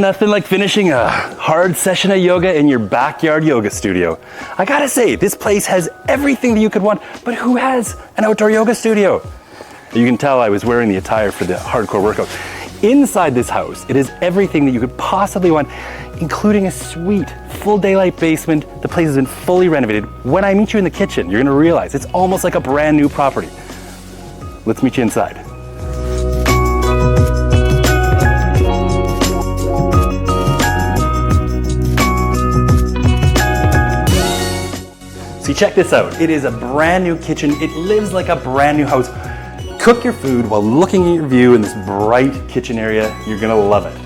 Nothing like finishing a hard session of yoga in your backyard yoga studio. I gotta say, this place has everything that you could want, but who has an outdoor yoga studio? You can tell I was wearing the attire for the hardcore workout. Inside this house, it is everything that you could possibly want, including a sweet, full daylight basement. The place has been fully renovated. When I meet you in the kitchen, you're gonna realize it's almost like a brand new property. Let's meet you inside. See, check this out. It is a brand new kitchen. It lives like a brand new house. Cook your food while looking at your view in this bright kitchen area. You're gonna love it.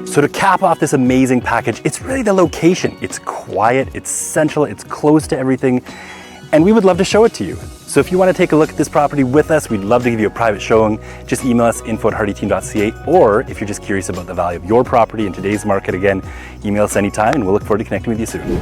So to cap off this amazing package, it's really the location. It's quiet, it's central, it's close to everything, and we would love to show it to you. So if you want to take a look at this property with us, we'd love to give you a private showing. Just email us info@hardyteam.ca, or if you're just curious about the value of your property in today's market, again, email us anytime and we'll look forward to connecting with you soon.